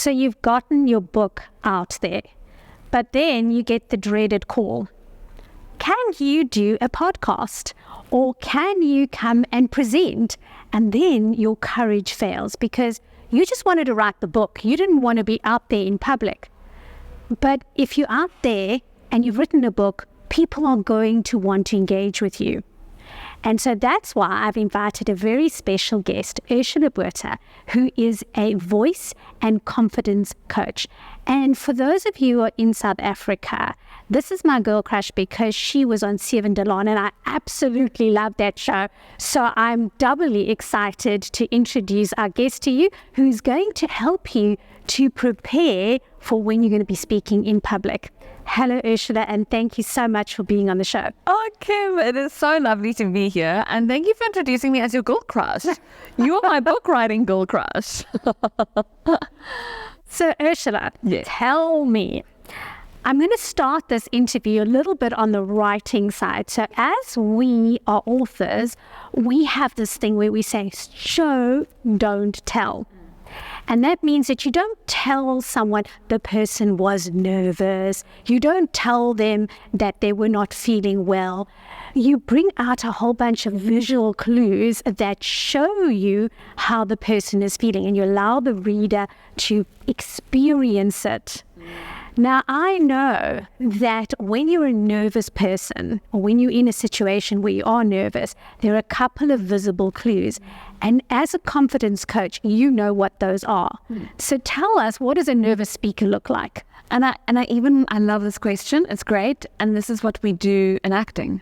So you've gotten your book out there, but then you get the dreaded call. Can you do a podcast? Or can you come and present? And then your courage fails because you just wanted to write the book. You didn't want to be out there in public. But if you're out there and you've written a book, people are going to want to engage with you. And so that's why I've invited a very special guest, Ursula Botha, who is a voice and confidence coach. And for those of you who are in South Africa, this is my girl crush because she was on Seven Delon and I absolutely love that show. So I'm doubly excited to introduce our guest to you, who's going to help you to prepare for when you're going to be speaking in public. Hello, Ursula, and thank you so much for being on the show. Oh, Kim, it is so lovely to be here. And thank you for introducing me as your girl crush. You are my book writing girl crush. So, Ursula, yes. Tell me, I'm going to start this interview a little bit on the writing side. So as we are authors, we have this thing where we say, show, don't tell. And that means that you don't tell someone the person was nervous. You don't tell them that they were not feeling well. You bring out a whole bunch of visual clues that show you how the person is feeling, and you allow the reader to experience it. Now, I know that when you're a nervous person, or when you're in a situation where you are nervous, there are a couple of visible clues. And as a confidence coach, you know what those are. So tell us, what does a nervous speaker look like? And I love this question. It's great. And this is what we do in acting,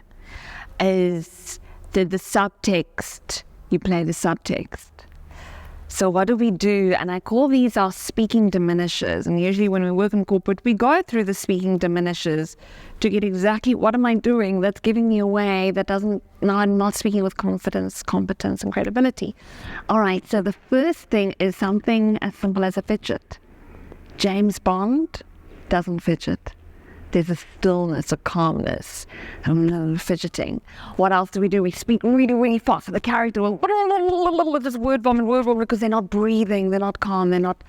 is the subtext. You play the subtext. So what do we do? And I call these our speaking diminishers. And usually when we work in corporate, we go through the speaking diminishers to get exactly what am I doing that's giving me away, that doesn't, no, I'm not speaking with confidence, competence, and credibility. All right, so the first thing is something as simple as a fidget. James Bond doesn't fidget. There's a stillness, a calmness, and fidgeting. What else do? We speak really, really fast. So the character will just word vomit, because they're not breathing, they're not calm, they're not,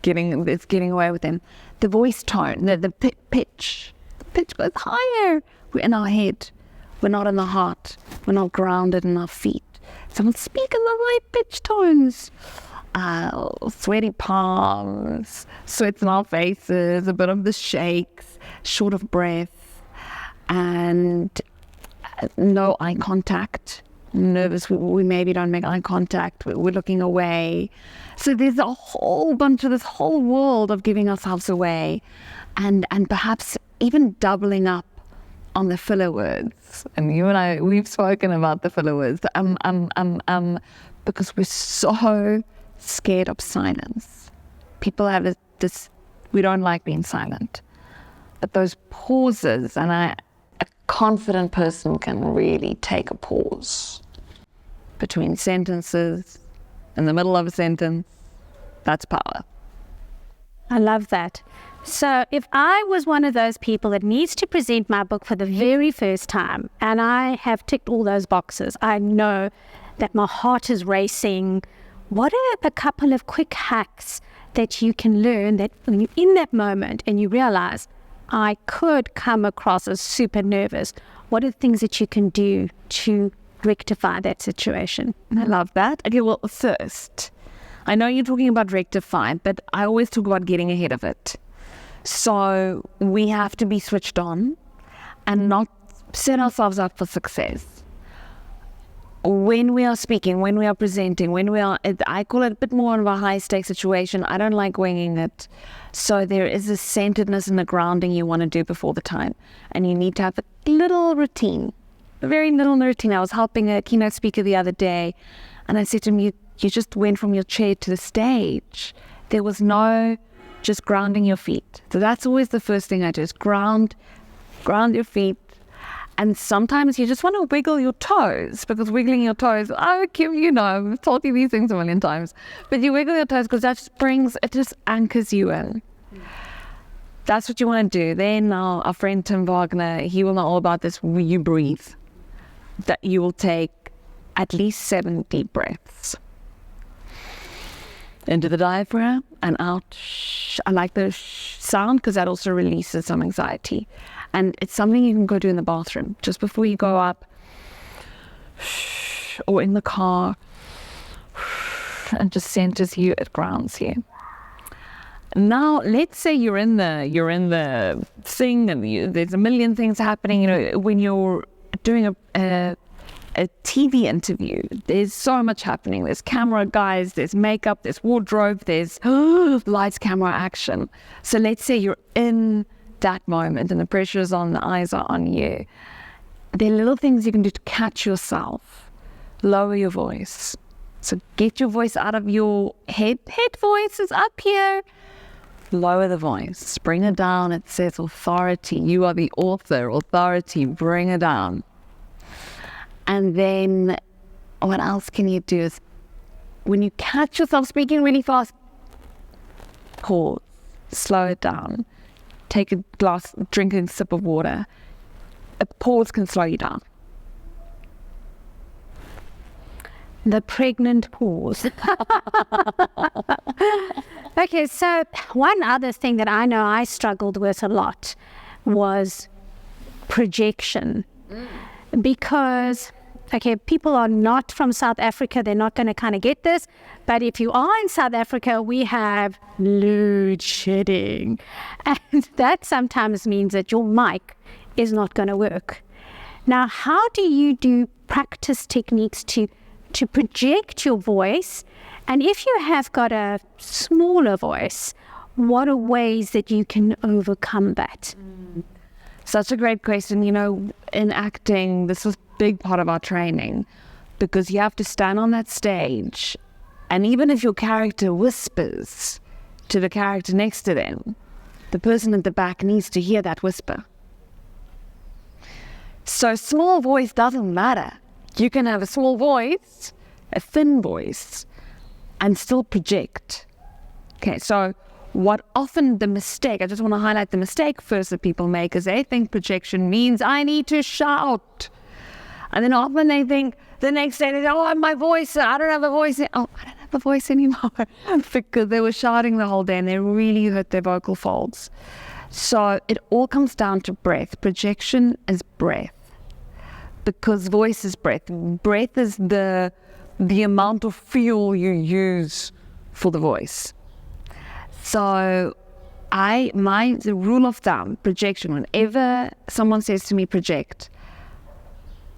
getting away with them. The voice tone, the pitch. The pitch goes higher. We're in our head. We're not in the heart. We're not grounded in our feet. So we'll speak in the high pitch tones. Sweaty palms, sweats on our faces, a bit of the shakes, short of breath, and no eye contact. Nervous, we maybe don't make eye contact, we're looking away. So there's a whole bunch of this whole world of giving ourselves away, and perhaps even doubling up on the filler words. And you and I, we've spoken about the filler words, because we're so scared of silence. People have this, we don't like being silent. But those pauses, and a confident person can really take a pause between sentences, in the middle of a sentence. That's power. I love that. So if I was one of those people that needs to present my book for the very first time, and I have ticked all those boxes, I know that my heart is racing, what are a couple of quick hacks that you can learn that when you're in that moment and you realize, I could come across as super nervous? What are the things that you can do to rectify that situation? I love that. Okay, well, first, I know you're talking about rectify, but I always talk about getting ahead of it. So we have to be switched on and not set ourselves up for success. When we are speaking, when we are presenting, I call it a bit more of a high-stakes situation. I don't like winging it. So there is a centeredness and a grounding you want to do before the time. And you need to have a little routine, a very little routine. I was helping a keynote speaker the other day, and I said to him, you just went from your chair to the stage. There was no just grounding your feet. So that's always the first thing I do, is ground your feet. And sometimes you just want to wiggle your toes, because wiggling your toes, Kim, I've told you these things a million times, but you wiggle your toes because it just anchors you in. That's what you want to do. Then our friend Tim Wagner, he will know all about this. You breathe. That you will take at least 7 deep breaths. Into the diaphragm and out. Shh. I like the shh sound because that also releases some anxiety. And it's something you can go do in the bathroom just before you go up, shh, or in the car, and just centers you, it grounds you. Now, let's say you're in the thing and there's a million things happening. When you're doing a TV interview, there's so much happening. There's camera guys, there's makeup, there's wardrobe, there's lights, camera, action. So let's say you're in that moment and the pressure is on, the eyes are on you. There are little things you can do to catch yourself. Lower your voice. So get your voice out of your head. Head voice is up here. Lower the voice. Bring it down. It says authority. You are the author. Authority. Bring it down. And then what else can you do is when you catch yourself speaking really fast, pause, slow it down, take a glass, drink a sip of water. A pause can slow you down. The pregnant pause. Okay, so one other thing that I know I struggled with a lot was projection. Because, okay, people are not from South Africa, they're not going to kind of get this, but if you are in South Africa, we have load shedding. And that sometimes means that your mic is not going to work. Now, how do you do practice techniques to project your voice? And if you have got a smaller voice, what are ways that you can overcome that? Such a great question. In acting, this was a big part of our training because you have to stand on that stage, and even if your character whispers to the character next to them, the person at the back needs to hear that whisper. So small voice doesn't matter. You can have a small voice, a thin voice, and still project. Okay, so what often the mistake, I just want to highlight the mistake first that people make, is they think projection means I need to shout. And then often they think the next day, they say, oh, my voice, I don't have a voice. Oh, I don't have a voice anymore because they were shouting the whole day and they really hurt their vocal folds. So it all comes down to breath. Projection is breath because voice is breath. Breath is the amount of fuel you use for the voice. So the rule of thumb, projection, whenever someone says to me project,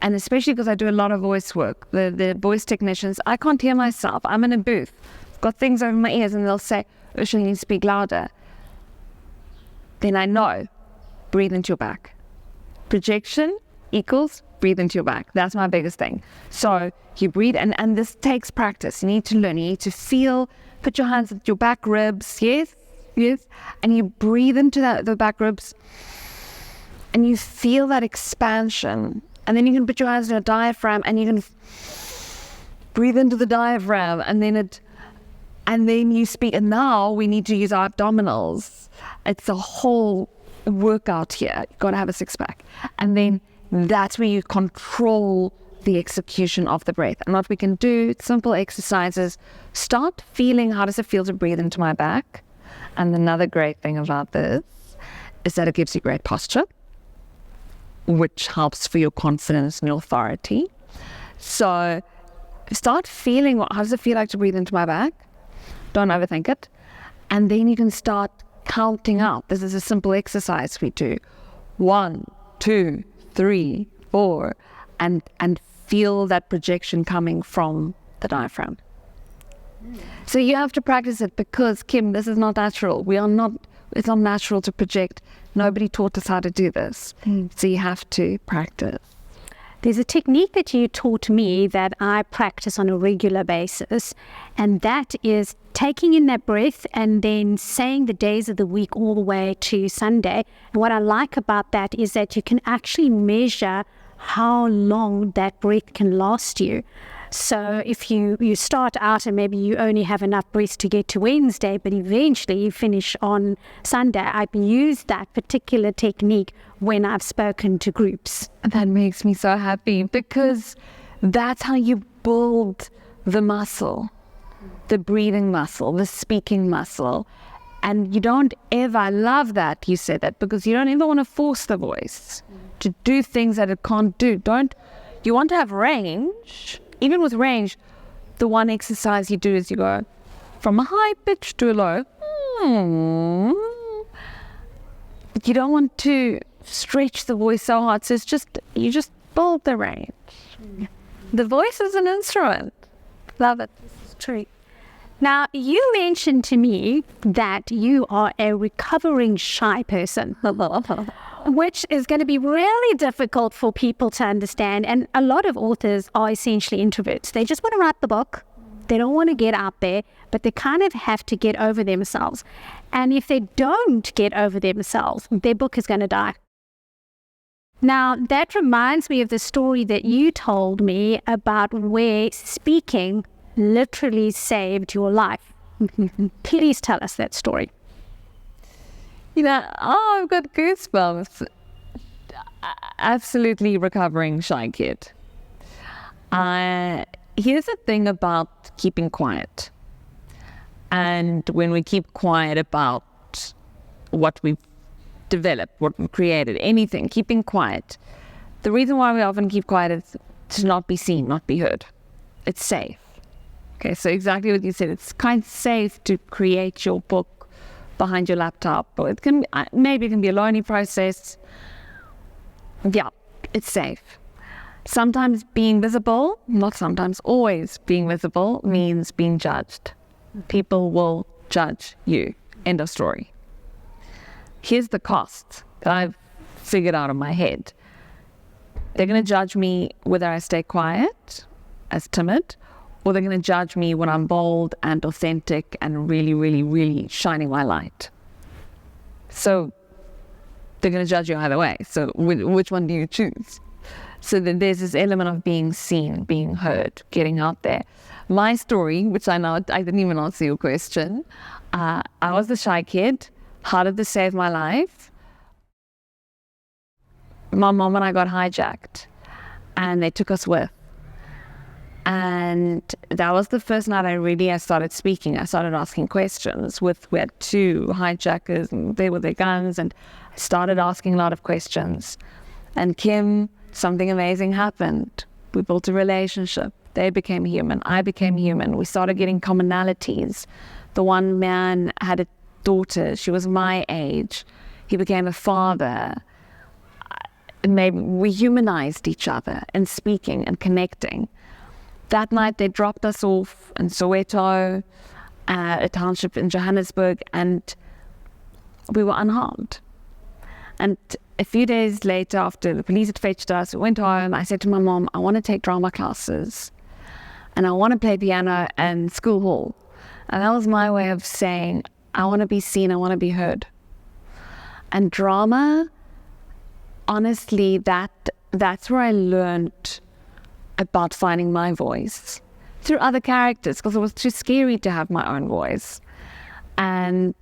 and especially because I do a lot of voice work, the voice technicians, I can't hear myself. I'm in a booth, got things over my ears, and they'll say, Ursula, you need to speak louder. Then I know, breathe into your back. Projection equals breathe into your back. That's my biggest thing. So you breathe, and this takes practice. You need to learn. You need to feel, put your hands at your back ribs, yes, and you breathe into the back ribs, and you feel that expansion. And then you can put your hands on your diaphragm, and you can breathe into the diaphragm, and then you speak. And now we need to use our abdominals. It's a whole workout here. You've got to have a six-pack. And then that's where you control the execution of the breath. And what we can do, simple exercises, start feeling how does it feel to breathe into my back. And another great thing about this is that it gives you great posture, which helps for your confidence and your authority. So start feeling, how does it feel like to breathe into my back? Don't overthink it. And then you can start counting out. This is a simple exercise we do. 1, 2, 3, 4, and feel that projection coming from the diaphragm. So you have to practice it because, Kim, this is not natural. It's not natural to project. Nobody taught us how to do this. So you have to practice. There's a technique that you taught me that I practice on a regular basis, and that is taking in that breath and then saying the days of the week all the way to Sunday. And what I like about that is that you can actually measure how long that breath can last you. So if you start out and maybe you only have enough breath to get to Wednesday, but eventually you finish on Sunday, I've used that particular technique when I've spoken to groups. That makes me so happy because that's how you build the muscle. the breathing muscle, the speaking muscle. And you don't ever, I love that you said that, because you don't ever want to force the voice to do things that it can't do. You want to have range. Even with range, the one exercise you do is you go from a high pitch to a low. But you don't want to stretch the voice so hard. So you just build the range. The voice is an instrument. Love it. This is true. Now, you mentioned to me that you are a recovering shy person, which is going to be really difficult for people to understand. And a lot of authors are essentially introverts. They just want to write the book. They don't want to get out there, but they kind of have to get over themselves. And if they don't get over themselves, their book is going to die. Now, that reminds me of the story that you told me about where speaking literally saved your life. Please tell us that story. I've got goosebumps. Absolutely recovering shy kid. Here's the thing about keeping quiet. And when we keep quiet about what we've developed, what we've created, anything, keeping quiet. The reason why we often keep quiet is to not be seen, not be heard. It's safe. Okay, so exactly what you said. It's kind of safe to create your book behind your laptop, or it can maybe it can be a lonely process. Yeah, it's safe. Sometimes being visible, not sometimes, always being visible means being judged. People will judge you. End of story. Here's the cost that I've figured out in my head. They're going to judge me whether I stay quiet, as timid, or they're going to judge me when I'm bold and authentic and really, really, really shining my light. So they're going to judge you either way. So which one do you choose? So then there's this element of being seen, being heard, getting out there. My story, which I know I didn't even answer your question. I was the shy kid. How did this save my life? My mom and I got hijacked and they took us with. And that was the first night I started speaking. I started asking questions. We had two hijackers and they were their guns, and I started asking a lot of questions. And Kim, something amazing happened. We built a relationship. They became human. I became human. We started getting commonalities. The one man had a daughter. She was my age. He became a father. Maybe we humanized each other in speaking and connecting. That night they dropped us off in Soweto, a township in Johannesburg, and we were unharmed. And a few days later, after the police had fetched us, we went home. I said to my mom, I want to take drama classes and I want to play piano in school hall. And that was my way of saying, I want to be seen, I want to be heard. And drama, honestly, that's where I learned about finding my voice through other characters, because it was too scary to have my own voice. And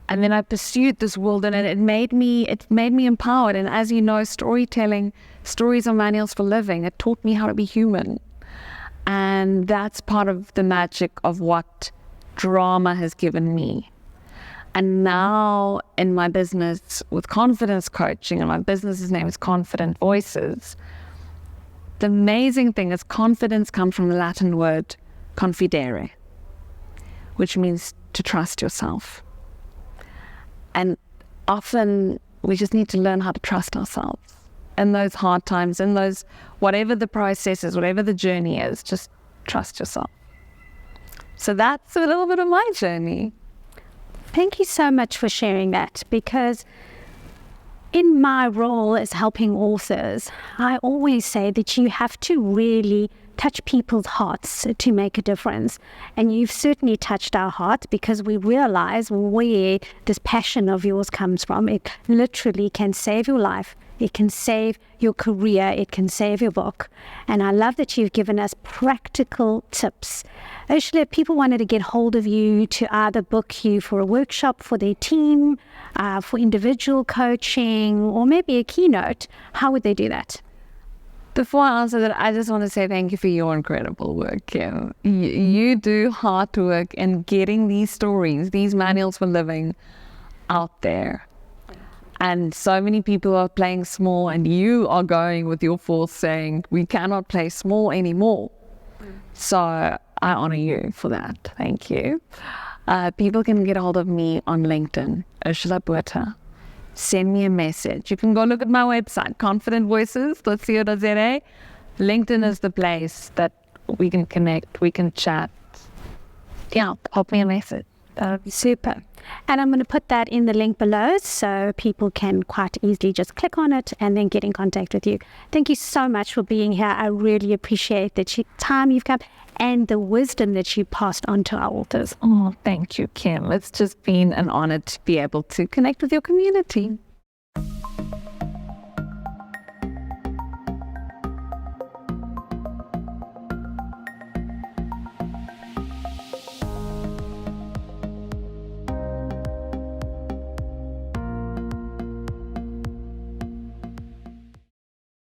then I pursued this world, and it made me empowered. And as you know, storytelling, stories are manuals for living. It taught me how to be human. And that's part of the magic of what drama has given me. And now in my business with confidence coaching, and my business's name is Confident Voices, the amazing thing is confidence comes from the Latin word confidere, which means to trust yourself. And often we just need to learn how to trust ourselves in those hard times, in those, whatever the process is, whatever the journey is, just trust yourself. So that's a little bit of my journey. Thank you so much for sharing that, because in my role as helping authors, I always say that you have to really touch people's hearts to make a difference. And you've certainly touched our hearts, because we realize where this passion of yours comes from. It literally can save your life. It can save your career. It can save your book. And I love that you've given us practical tips. Ursula, if people wanted to get hold of you to either book you for a workshop for their team, for individual coaching, or maybe a keynote, how would they do that? Before I answer that, I just want to say thank you for your incredible work, Kim. You do hard work in getting these stories, these manuals for living out there. And so many people are playing small, and you are going with your force saying, we cannot play small anymore. So I honor you for that. Thank you. People can get a hold of me on LinkedIn, Ursula Botha. Send me a message. You can go look at my website, confidentvoices.co.za. LinkedIn is the place that we can connect, we can chat. Yeah, pop me a message. That would be super. And I'm going to put that in the link below so people can quite easily just click on it and then get in contact with you. Thank you so much for being here. I really appreciate the time you've come and the wisdom that you passed on to our authors. Oh, thank you, Kim. It's just been an honor to be able to connect with your community.